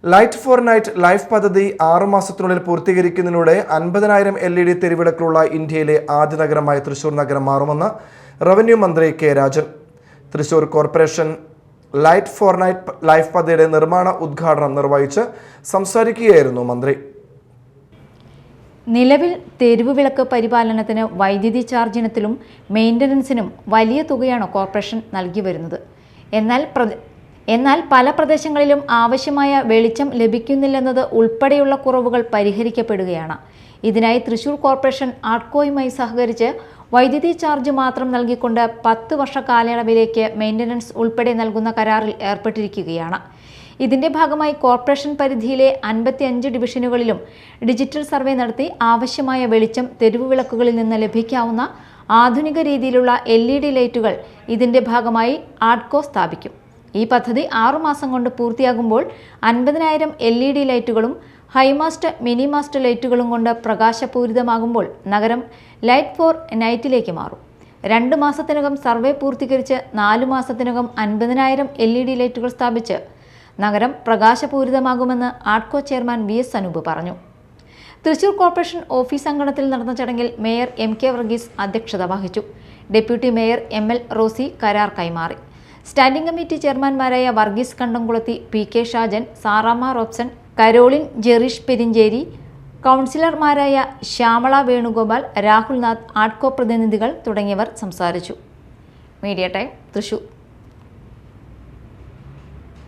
Light for night life പദ്ധതി 6 മാസത്തിനുള്ളിൽ പൂർത്തീകരിക്കുന്നതിലൂടെ 50,000 LED തെരുവിളക്കുള്ള ഇന്ത്യയിലെ ആദ്യ നഗരമായി തൃശൂർ നഗരം മാറുമെന്ന് റവന്യൂ മന്ത്രി K Rajan. Thrissur corporation light for night life പദ്ധതിയുടെ നിർമ്മാണ ഉദ്ഘാടനം നിർവഹിച്ച് സംസാരിക്കുകയായിരുന്നു മന്ത്രി. നിലവിൽ തെരുവ് വിളക്ക് പരിപാലനത്തിന് വൈദ്യുതി ചാർജ് ഇനത്തിലും മെയിൻ്റനൻസിനും വലിയ തുകയാണ് കോർപ്പറേഷൻ നൽകി വരുന്നത്. എന്നാൽ പല പ്രദേശങ്ങളിലും ആവശ്യമായ വെളിച്ചം ലഭിക്കുന്നില്ലെന്നത് ഉൾപ്പെടെയുള്ള കുറവുകൾ പരിഹരിക്കപ്പെടുകയാണ്. ഇതിനായി തൃശൂർ കോർപ്പറേഷൻ ആഡ്കോയുമായി സഹകരിച്ച് വൈദ്യുതി ചാർജ് മാത്രം നൽകിക്കൊണ്ട് 10 വർഷ കാലയളവിലേക്ക് മെയിൻ്റനൻസ് ഉൾപ്പെടെ നൽകുന്ന കരാറിൽ ഏർപ്പെട്ടിരിക്കുകയാണ്. ഇതിന്റെ ഭാഗമായി കോർപ്പറേഷൻ പരിധിയിലെ 55 ഡിവിഷനുകളിലും ഡിജിറ്റൽ സർവേ നടത്തി ആവശ്യമായ വെളിച്ചം തെരുവ് വിളക്കുകളിൽ നിന്ന് ലഭിക്കാവുന്ന ആധുനിക രീതിയിലുള്ള LED ലൈറ്റുകൾ ഇതിന്റെ ഭാഗമായി ആഡ്കോ സ്ഥാപിക്കും. ഈ പദ്ധതി 6 മാസം കൊണ്ട് പൂർത്തിയാകുമ്പോൾ 50,000 LED ലൈറ്റുകളും ഹൈമാസ്റ്റ് മിനിമാസ്റ്റ് ലൈറ്റുകളും കൊണ്ട് പ്രകാശപൂരിതമാകുമ്പോൾ നഗരം ലൈറ്റ് ഫോർ നൈറ്റിലേക്ക് മാറും. 2 മാസത്തിനകം സർവേ പൂർത്തീകരിച്ച് 4 മാസത്തിനകം 50,000 LED ലൈറ്റുകൾ സ്ഥാപിച്ച് നഗരം പ്രകാശപൂരിതമാകുമെന്ന് ആഡ്കോ ചെയർമാൻ VS അനൂപ് പറഞ്ഞു. തൃശൂർ കോർപ്പറേഷൻ ഓഫീസ് അങ്കണത്തിൽ നടന്ന ചടങ്ങിൽ മേയർ MK വർഗീസ് അധ്യക്ഷത വഹിച്ചു. ഡെപ്യൂട്ടി മേയർ ML റോസി കരാർ കൈമാറി. Standing committee ചെയർമാൻമാരായ Varghese Kandamkulathi, PK Shajan, Saramma Robson, Caroline Jerish Perincheri, കൗൺസിലർമാരായ ശ്യാമള വേണുഗോപാൽ, രാഹുൽ നാഥ്, ആഡ്കോ പ്രതിനിധികൾ തുടങ്ങിയവർ സംസാരിച്ചു. Media time, Thrissur.